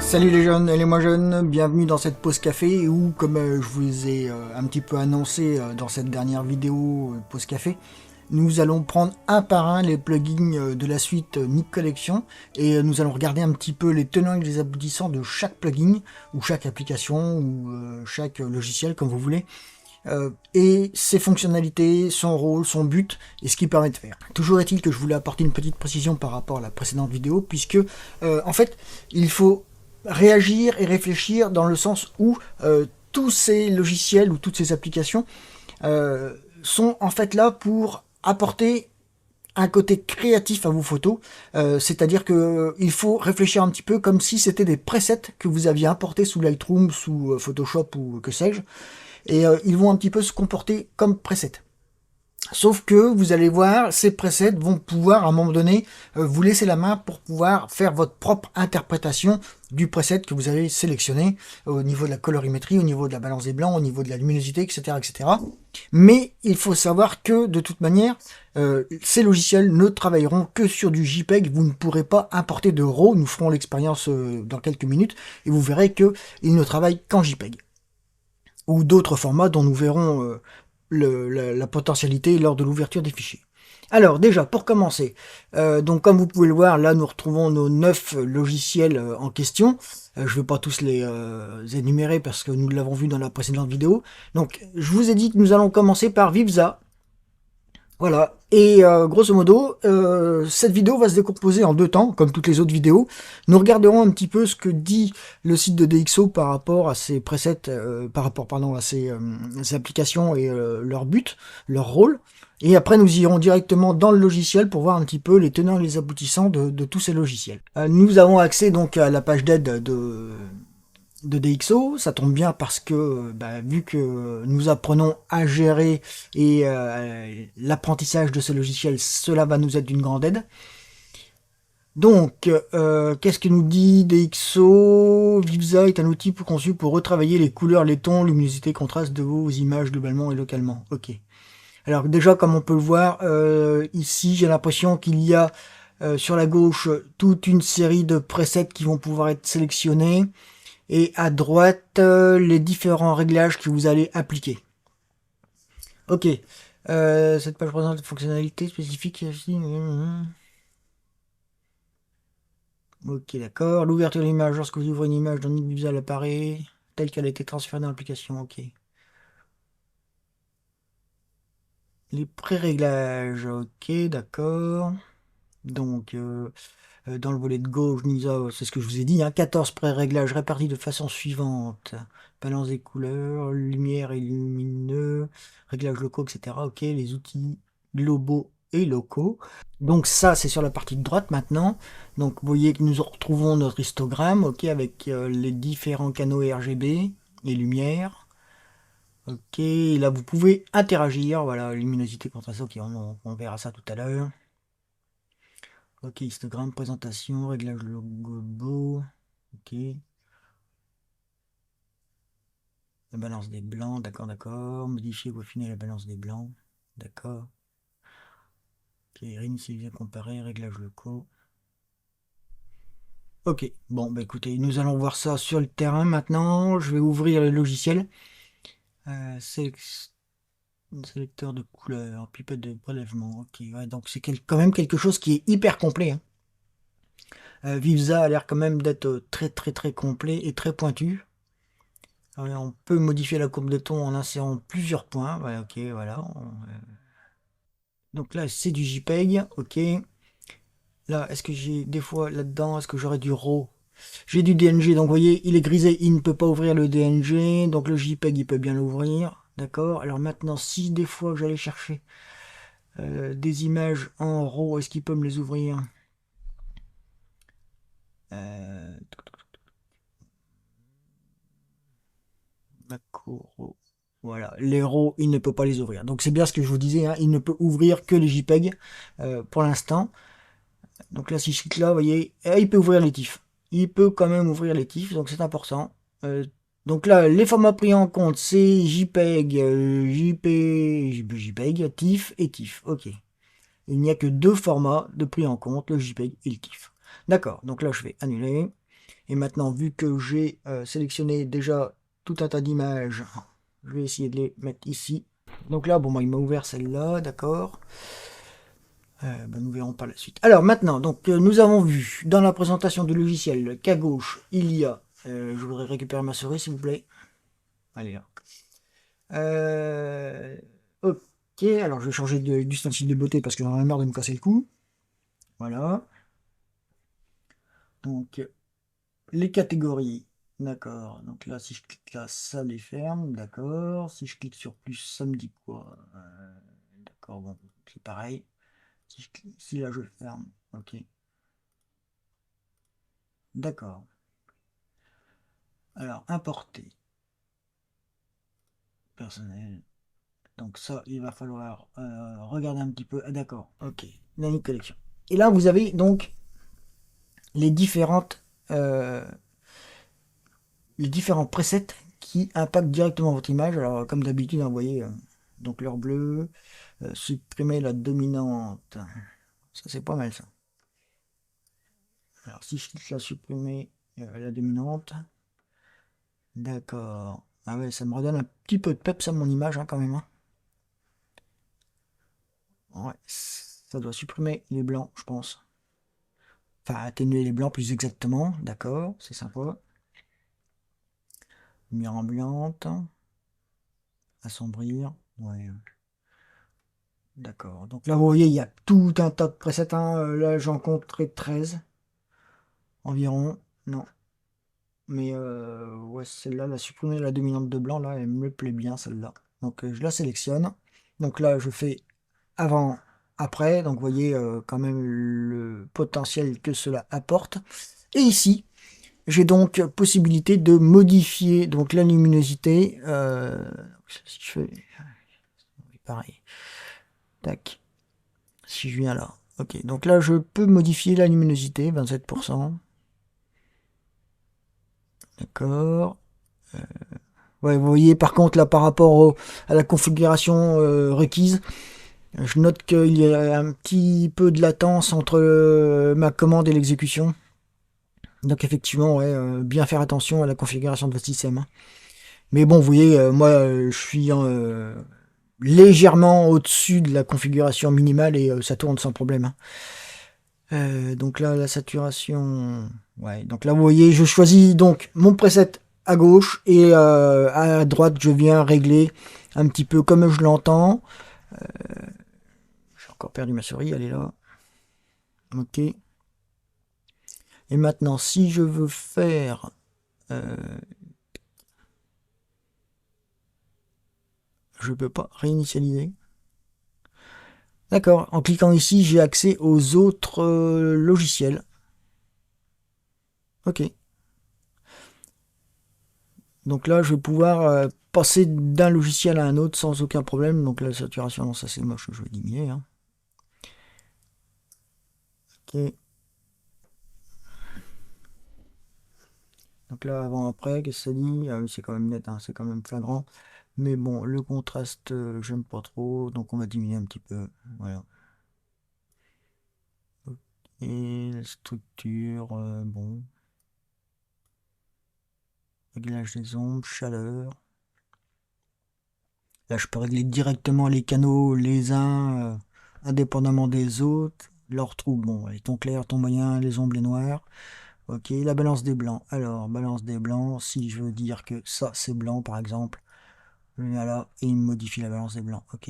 Salut les jeunes et les moins jeunes, bienvenue dans cette pause café où, comme je vous ai un petit peu annoncé dans cette dernière vidéo pause café, nous allons prendre un par un les plugins de la suite Nik Collection et nous allons regarder un petit peu les tenants et les aboutissants de chaque plugin ou chaque application ou chaque logiciel comme vous voulez. Et ses fonctionnalités, son rôle, son but et ce qu'il permet de faire. Toujours est-il que je voulais apporter une petite précision par rapport à la précédente vidéo puisque en fait il faut réagir et réfléchir dans le sens où tous ces logiciels ou toutes ces applications sont en fait là pour apporter un côté créatif à vos photos, c'est-à-dire que il faut réfléchir un petit peu comme si c'était des presets que vous aviez importés sous Lightroom, sous Photoshop ou que sais-je, et ils vont un petit peu se comporter comme presets. Sauf que vous allez voir, ces presets vont pouvoir à un moment donné vous laisser la main pour pouvoir faire votre propre interprétation du preset que vous avez sélectionné au niveau de la colorimétrie, au niveau de la balance des blancs, au niveau de la luminosité, etc. etc. Mais il faut savoir que de toute manière, ces logiciels ne travailleront que sur du JPEG. Vous ne pourrez pas importer de RAW. Nous ferons l'expérience dans quelques minutes et vous verrez qu'ils ne travaillent qu'en JPEG ou d'autres formats dont nous verrons la potentialité lors de l'ouverture des fichiers. Alors déjà, pour commencer, donc comme vous pouvez le voir, là nous retrouvons nos 9 logiciels en question. Je ne vais pas tous les énumérer parce que nous l'avons vu dans la précédente vidéo. Donc je vous ai dit que nous allons commencer par Vivza. Voilà, et grosso modo, cette vidéo va se décomposer en deux temps, comme toutes les autres vidéos. Nous regarderons un petit peu ce que dit le site de DxO par rapport à ces presets, par rapport pardon, à ces applications et leur but, leur rôle. Et après, nous irons directement dans le logiciel pour voir un petit peu les tenants et les aboutissants de tous ces logiciels. Nous avons accès donc à la page d'aide de DxO, ça tombe bien parce que vu que nous apprenons à gérer et l'apprentissage de ce logiciel, cela va nous être d'une grande aide. Donc, qu'est-ce que nous dit DxO? Vivza est un outil conçu pour retravailler les couleurs, les tons, luminosité, contraste de vos images globalement et localement. Ok. Alors déjà, comme on peut le voir, ici j'ai l'impression qu'il y a sur la gauche toute une série de presets qui vont pouvoir être sélectionnés. Et à droite, les différents réglages que vous allez appliquer. Ok. Cette page présente des fonctionnalités spécifiques. Ok, d'accord. L'ouverture de l'image, lorsque vous ouvrez une image dans Nik Visual apparaît telle qu'elle a été transférée dans l'application. Ok. Les pré-réglages. Ok, d'accord. Donc, dans le volet de gauche, c'est ce que je vous ai dit, 14 pré-réglages répartis de façon suivante. Balance des couleurs, lumière et lumineux, réglages locaux, etc. Ok, les outils globaux et locaux. Donc ça, c'est sur la partie de droite maintenant. Donc vous voyez que nous retrouvons notre histogramme, ok, avec les différents canaux RGB et lumière. Ok, là vous pouvez interagir, voilà, luminosité, contraste, ok, on verra ça tout à l'heure. Ok, histogramme, présentation, réglage logo, ok. La balance des blancs, d'accord, d'accord. Modifier ou affiner la balance des blancs, d'accord. Ok, réinitialiser, comparer, réglage locaux. Ok, bon, bah écoutez, nous allons voir ça sur le terrain maintenant. Je vais ouvrir le logiciel. Sélecteur de couleurs, pipette de prélèvement. Ok, ouais, donc c'est quand même quelque chose qui est hyper complet, hein. Vivza a l'air quand même d'être très très très complet et très pointu. Alors, on peut modifier la courbe de ton en insérant plusieurs points. Ouais, ok, voilà. Donc là, c'est du JPEG, ok. Là, est-ce que j'ai des fois là-dedans, est-ce que j'aurais du RAW? J'ai du DNG, donc vous voyez, il est grisé, il ne peut pas ouvrir le DNG, donc le JPEG, il peut bien l'ouvrir, d'accord. Alors maintenant, si des fois j'allais chercher des images en RAW, est-ce qu'il peut me les ouvrir? euh, Macro RAW. Voilà, les RAW, il ne peut pas les ouvrir. Donc c'est bien ce que je vous disais, hein, il ne peut ouvrir que les JPEG pour l'instant. Donc là, si je clique là, vous voyez, il peut ouvrir les TIFF. Il peut quand même ouvrir les TIFF, donc c'est important. Donc là, les formats pris en compte, c'est JPEG, JPEG, TIFF et TIFF. Ok. Il n'y a que deux formats de pris en compte, le JPEG et le TIFF. D'accord, donc là, je vais annuler. Et maintenant, vu que j'ai sélectionné déjà tout un tas d'images, je vais essayer de les mettre ici. Donc là, bon, moi, il m'a ouvert celle-là, d'accord. Nous verrons par la suite. Alors maintenant, donc nous avons vu dans la présentation du logiciel qu'à gauche, il y a... je voudrais récupérer ma souris, s'il vous plaît. Allez là. Euh, ok, alors je vais changer d'ustensile de beauté parce que j'en ai marre de me casser le cou. Voilà. Donc, les catégories. D'accord. Donc là, si je clique là, ça les ferme. D'accord. Si je clique sur plus, ça me dit quoi? D'accord, bon, c'est pareil. Si là, je ferme. Ok. D'accord. Alors, importer. Personnel. Donc ça, il va falloir regarder un petit peu. Ah, d'accord. Ok. Dynamic Collection. Et là, vous avez donc les différentes les différents presets qui impactent directement votre image. Alors, comme d'habitude, vous voyez, donc l'heure bleue, supprimer la dominante. Ça, c'est pas mal, ça. Alors, si je clique là, supprimer la dominante. D'accord. Ah ouais, ça me redonne un petit peu de peps à mon image, hein, quand même. Hein. Ouais, ça doit supprimer les blancs, je pense. Enfin, atténuer les blancs plus exactement. D'accord, c'est sympa. Lumière ambiante. Assombrir. Ouais. D'accord. Donc là, vous voyez, il y a tout un tas de presets. Hein. Là, j'en compterai 13 environ. Non. Mais ouais, celle-là, la supprimer la dominante de blanc, là, elle me plaît bien, celle-là. Donc je la sélectionne. Donc là, je fais avant, après. Donc vous voyez quand même le potentiel que cela apporte. Et ici, j'ai donc possibilité de modifier donc la luminosité. Si je fais pareil. Tac. Si je viens là. Ok, donc là je peux modifier la luminosité, 27%. D'accord. Ouais, vous voyez par contre là par rapport à la configuration requise, je note qu'il y a un petit peu de latence entre ma commande et l'exécution. Donc effectivement, ouais, bien faire attention à la configuration de votre système. Hein. Mais bon, vous voyez, moi je suis légèrement au-dessus de la configuration minimale et ça tourne sans problème. Hein. Donc là, la saturation. Ouais, donc là, vous voyez, je choisis donc mon preset à gauche et à droite, je viens régler un petit peu comme je l'entends. J'ai encore perdu ma souris, elle est là. Ok. Et maintenant, si je veux faire. euh, je peux pas réinitialiser. D'accord, en cliquant ici, j'ai accès aux autres logiciels. Ok. Donc là, je vais pouvoir passer d'un logiciel à un autre sans aucun problème. Donc la saturation, non, ça c'est moche, je vais diminuer. Hein. Ok. Donc là, avant, après, qu'est-ce que ça dit? Ah oui, c'est quand même net, hein, c'est quand même flagrant. Mais bon, le contraste, j'aime pas trop, donc on va diminuer un petit peu. Voilà. Et la structure, bon. Réglage des ombres, chaleur. Là, je peux régler directement les canaux les uns indépendamment des autres. Leur trou, bon, les tons clairs, tons moyens, les ombres, les noirs. Ok, la balance des blancs. Alors, balance des blancs, si je veux dire que ça c'est blanc par exemple, je viens là et il me modifie la balance des blancs. Ok.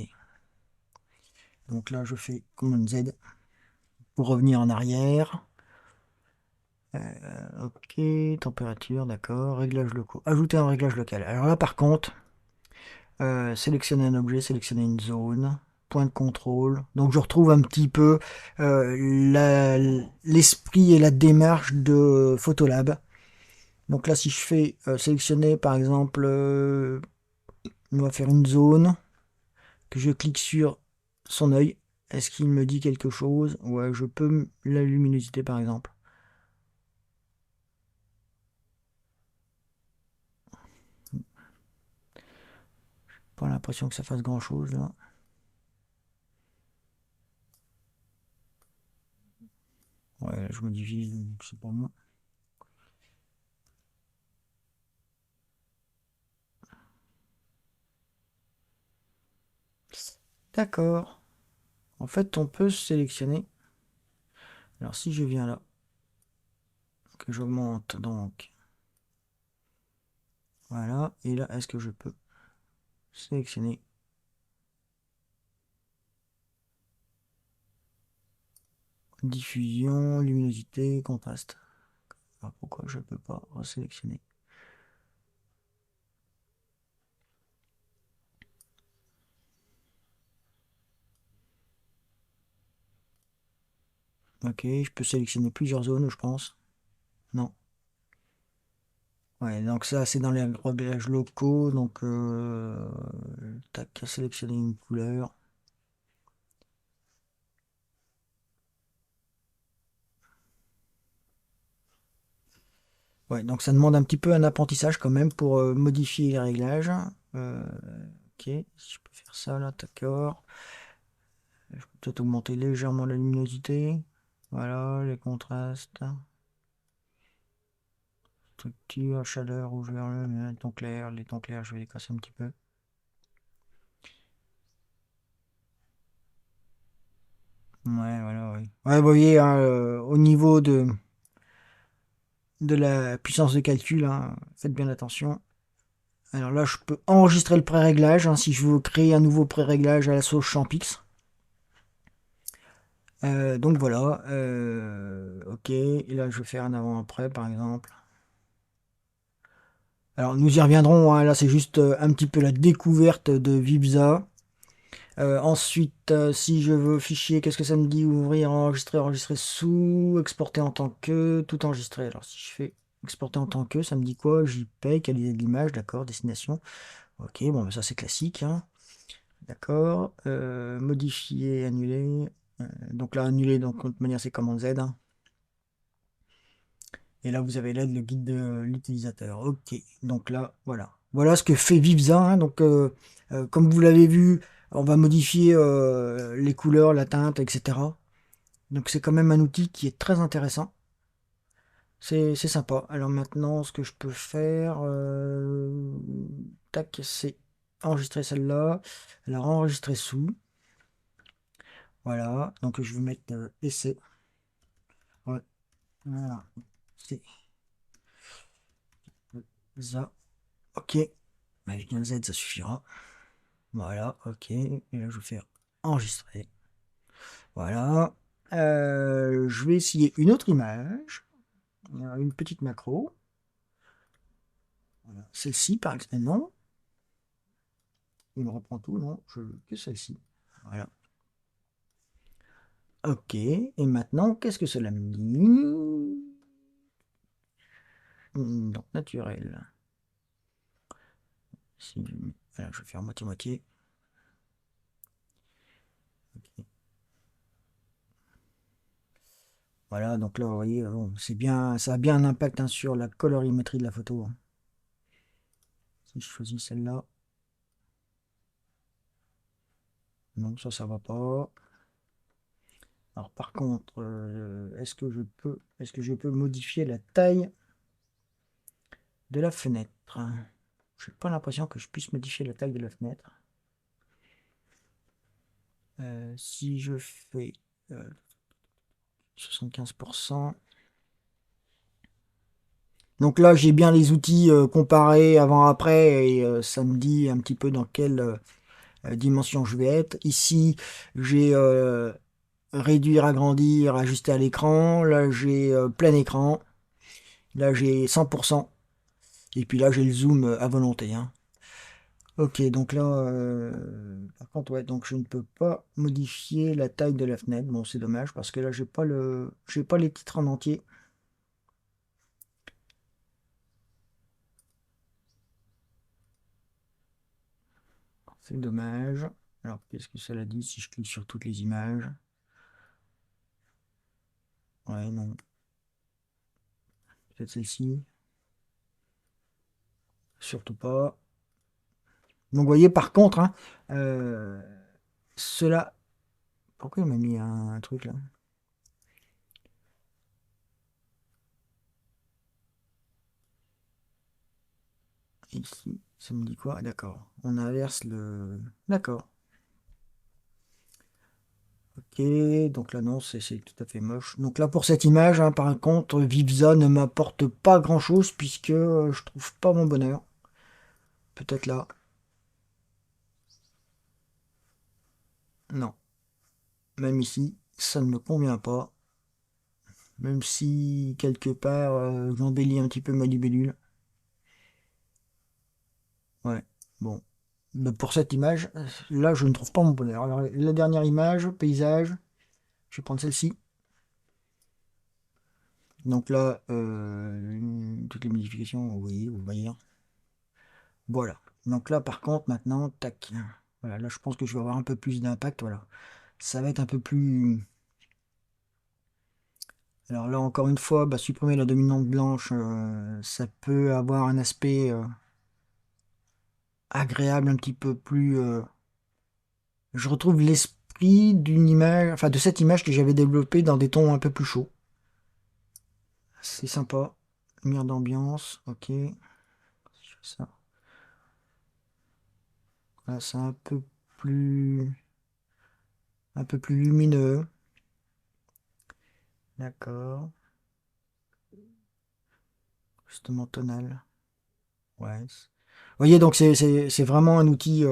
Donc là, je fais Command Z pour revenir en arrière. Ok, température, d'accord. Réglage locaux. Ajouter un réglage local. Alors là, par contre, sélectionner un objet, sélectionner une zone, point de contrôle. Donc je retrouve un petit peu l'esprit et la démarche de Photolab. Donc là, si je fais sélectionner, par exemple, on va faire une zone, que je clique sur son œil. Est-ce qu'il me dit quelque chose? Ouais, je peux la luminosité, par exemple. Pas l'impression que ça fasse grand chose là. Ouais, je modifie, c'est pas moi. D'accord. En fait, on peut sélectionner. Alors, si je viens là, que j'augmente, donc, voilà. Et là, est-ce que je peux sélectionner diffusion, luminosité, contraste? Alors, pourquoi je peux pas resélectionner? Ok, je peux sélectionner plusieurs zones, je pense. Non. Ouais, donc ça, c'est dans les réglages locaux. Donc, tac, sélectionner une couleur. Ouais, donc ça demande un petit peu un apprentissage quand même pour modifier les réglages. Euh, ok, si je peux faire ça là, d'accord. Je peux peut-être augmenter légèrement la luminosité. Voilà, les contrastes. Structure, chaleur, rouge, vert, les tons clairs, je vais les casser un petit peu. Ouais, voilà, oui. Ouais, vous voyez, hein, au niveau de la puissance de calcul, hein, faites bien attention. Alors là, je peux enregistrer le pré-réglage, hein, si je veux créer un nouveau pré-réglage à la sauce Champix. Donc voilà, ok, et là je vais faire un avant-après par exemple. Alors nous y reviendrons, hein, là c'est juste un petit peu la découverte de Vibza. Ensuite, si je veux fichier, qu'est-ce que ça me dit? Ouvrir, enregistrer, enregistrer sous, exporter en tant que, tout enregistrer. Alors si je fais exporter en tant que, ça me dit quoi? JPEG, qualité de l'image, d'accord, destination. Ok, bon, bah, ça c'est classique, hein. D'accord. Modifier, annuler. Donc là, annuler, donc de toute manière c'est commande Z, hein. Et là, vous avez l'aide, le guide de l'utilisateur. Ok, donc là, voilà. Voilà ce que fait Vivza, hein. Donc, comme vous l'avez vu, on va modifier les couleurs, la teinte, etc. Donc, c'est quand même un outil qui est très intéressant. C'est sympa. Alors maintenant, ce que je peux faire, tac, c'est enregistrer celle-là. Alors, enregistrer sous. Voilà. Donc, je vais mettre essai. Ouais, voilà. C'est ça. Ok. Avec un Z, ça suffira. Voilà, ok. Et là, je vais faire enregistrer. Voilà. Je vais essayer une autre image. Une petite macro. Voilà. Celle-ci, par exemple. Non, il me reprend tout. Non, je veux que celle-ci. Voilà. Ok. Et maintenant, qu'est-ce que cela me dit? Donc, naturel. Si je voilà, je vais faire moitié-moitié. Ok. Voilà, donc là, vous voyez, bon, c'est bien, ça a bien un impact, hein, sur la colorimétrie de la photo, hein. Si je choisis celle-là, non, ça va pas. Alors par contre, est-ce que je peux modifier la taille de la fenêtre? Je n'ai pas l'impression que je puisse modifier la taille de la fenêtre. Si je fais 75%. Donc là, j'ai bien les outils comparés avant-après et ça me dit un petit peu dans quelle dimension je vais être. Ici, j'ai réduire, agrandir, ajuster à l'écran. Là, j'ai plein écran. Là, j'ai 100%. Et puis là, j'ai le zoom à volonté, hein. Ok, donc là, par contre, ouais, donc je ne peux pas modifier la taille de la fenêtre. Bon, c'est dommage parce que là, j'ai pas les titres en entier. C'est dommage. Alors, qu'est-ce que cela dit si je clique sur toutes les images? Ouais, non. Peut-être celle-ci. Surtout pas. Donc, vous voyez, par contre, hein, euh, cela. Pourquoi il m'a mis un truc là? Ici, ça me dit quoi? D'accord. On inverse le. D'accord. Ok, donc là non, c'est tout à fait moche. Donc là pour cette image, hein, par contre, Vivza ne m'apporte pas grand-chose puisque je trouve pas mon bonheur. Peut-être là. Non. Même ici, ça ne me convient pas. Même si quelque part j'embellis un petit peu ma libellule. Ouais. Bon. Mais pour cette image, là je ne trouve pas mon bonheur. Alors la dernière image, paysage, je vais prendre celle-ci. Donc là, toutes les modifications, oui, vous voyez. Voilà. Donc là, par contre, maintenant, tac. Voilà, là, je pense que je vais avoir un peu plus d'impact. Voilà. Ça va être un peu plus. Alors là, encore une fois, bah, supprimer la dominante blanche, ça peut avoir un aspect agréable, un petit peu plus. Je retrouve l'esprit d'une image, enfin de cette image que j'avais développée dans des tons un peu plus chauds. C'est sympa. Lumière d'ambiance, ok. Je fais ça. Là, c'est un peu plus lumineux. D'accord. Justement tonal. Ouais. Vous voyez, donc c'est vraiment un outil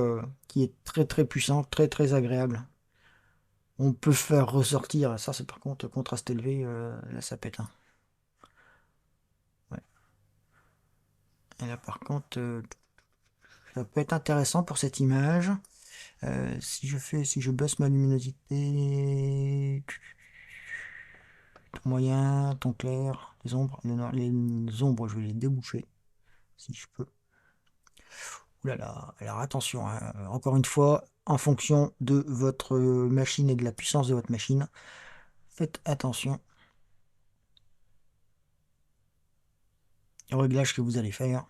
qui est très très puissant, très très agréable. On peut faire ressortir, ça c'est par contre contraste élevé, là ça pète. Hein. Ouais. Et là par contre, ça peut être intéressant pour cette image. Si je baisse ma luminosité, ton moyen, ton clair, les ombres, les ombres je vais les déboucher si je peux. Ouh là là, alors attention, hein, encore une fois, en fonction de votre machine et de la puissance de votre machine, faites attention aux réglages que vous allez faire.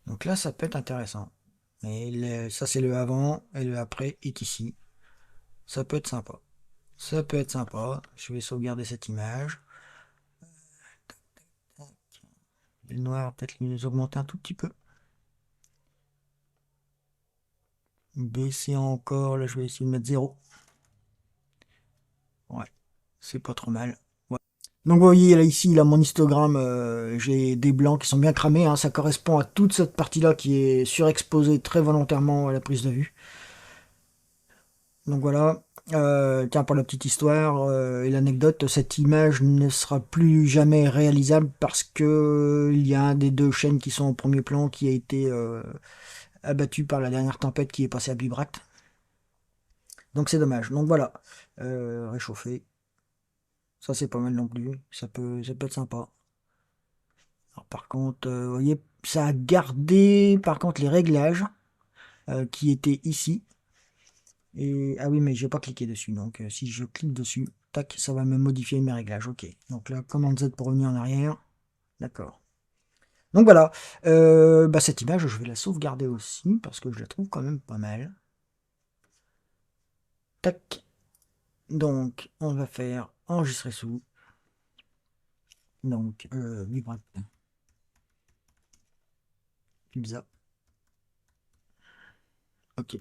Donc là, ça peut être intéressant. Et ça, c'est le avant et le après est ici. Ça peut être sympa. Ça peut être sympa. Je vais sauvegarder cette image. Le noir, peut-être les augmenter un tout petit peu. Baisser encore. Là, je vais essayer de mettre 0. Ouais, c'est pas trop mal. Ouais. Donc vous voyez là ici, là mon histogramme, j'ai des blancs qui sont bien cramés. Hein. Ça correspond à toute cette partie-là qui est surexposée très volontairement à la prise de vue. Donc voilà. Tiens, pour la petite histoire et l'anecdote, cette image ne sera plus jamais réalisable parce que il y a un des deux chaînes qui sont au premier plan qui a été abattu par la dernière tempête qui est passée à Bibracte. Donc c'est dommage. Donc voilà. Réchauffer. Ça c'est pas mal non plus. Ça peut être sympa. Alors, par contre, vous voyez, ça a gardé par contre les réglages qui étaient ici. Et, ah oui, mais je vais pas cliquer dessus. Donc, si je clique dessus, tac, ça va me modifier mes réglages. Ok. Donc là, commande Z pour revenir en arrière. D'accord. Donc voilà. Bah, cette image, je vais la sauvegarder aussi parce que je la trouve quand même pas mal. Tac. Donc, on va faire enregistrer sous. Donc, vibrate. Pizza. Ok.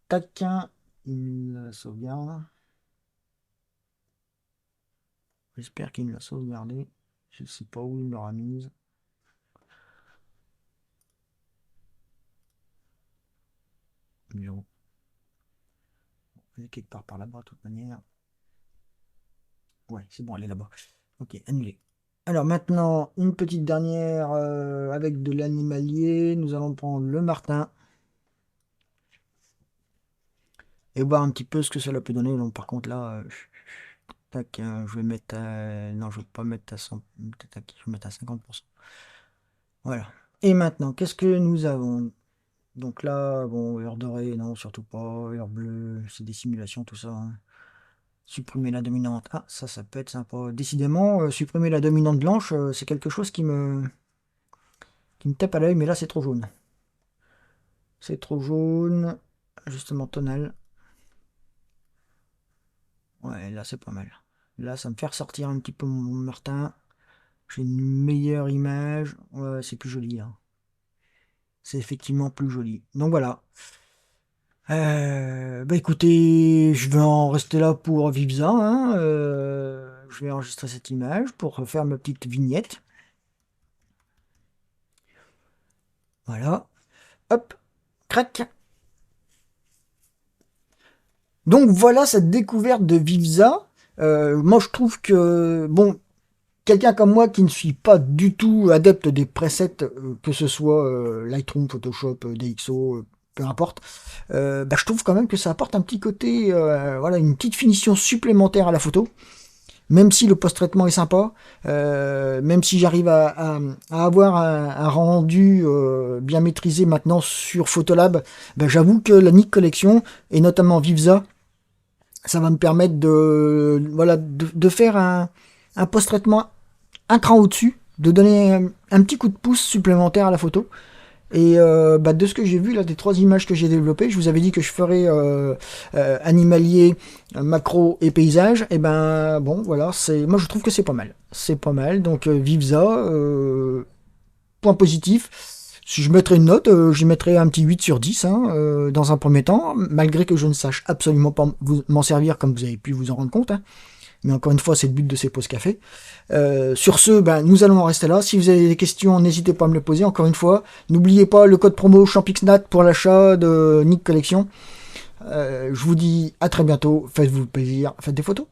Tac. Il la sauvegarde. J'espère qu'il me l'a sauvegardé. Je ne sais pas où il l'aura mise. Bureau. Elle est quelque part par là-bas, de toute manière. Ouais, c'est bon, elle est là-bas. Ok, annulé. Alors maintenant, une petite dernière avec de l'animalier. Nous allons prendre le martin et voir un petit peu ce que cela peut donner. Donc par contre là, tac, je vais mettre à... Non, je ne vais pas mettre à 100. Tac, je vais mettre à 50%. Voilà. Et maintenant, qu'est-ce que nous avons? Donc là, bon, heure dorée, non, surtout pas. Heure bleue, c'est des simulations, tout ça. Hein. Supprimer la dominante. Ah, ça peut être sympa. Décidément, supprimer la dominante blanche, c'est quelque chose qui me tape à l'œil, mais là, c'est trop jaune. C'est trop jaune. Ajustement tonal. Ouais, là, c'est pas mal. Là, ça me fait ressortir un petit peu mon Martin. J'ai une meilleure image. Ouais, c'est plus joli, hein. C'est effectivement plus joli. Donc voilà. Bah écoutez, je vais en rester là pour Vivza, hein. Je vais enregistrer cette image pour faire ma petite vignette. Voilà. Hop. Crac. Donc voilà cette découverte de Vivza. Moi je trouve que, bon, quelqu'un comme moi qui ne suis pas du tout adepte des presets, que ce soit Lightroom, Photoshop, DxO, peu importe, bah, je trouve quand même que ça apporte un petit côté, voilà, une petite finition supplémentaire à la photo. Même si le post-traitement est sympa, même si j'arrive à avoir un rendu bien maîtrisé maintenant sur Photolab, bah, j'avoue que la Nik Collection, et notamment Vivza, ça va me permettre de, voilà, de faire un post-traitement un cran au-dessus, de donner un petit coup de pouce supplémentaire à la photo. Et bah, de ce que j'ai vu là, des 3 images que j'ai développées, je vous avais dit que je ferais animalier, macro et paysage. Et ben bon, voilà, moi je trouve que c'est pas mal. C'est pas mal. Donc Vivza, point positif. Si je mettrais une note, j'y mettrais un petit 8 sur 10 hein, dans un premier temps, malgré que je ne sache absolument pas m'en servir comme vous avez pu vous en rendre compte. Hein. Mais encore une fois, c'est le but de ces pauses café. Sur ce, ben, nous allons en rester là. Si vous avez des questions, n'hésitez pas à me les poser. Encore une fois, n'oubliez pas le code promo Champixnat pour l'achat de Nik Collection. Je vous dis à très bientôt. Faites-vous plaisir, faites des photos.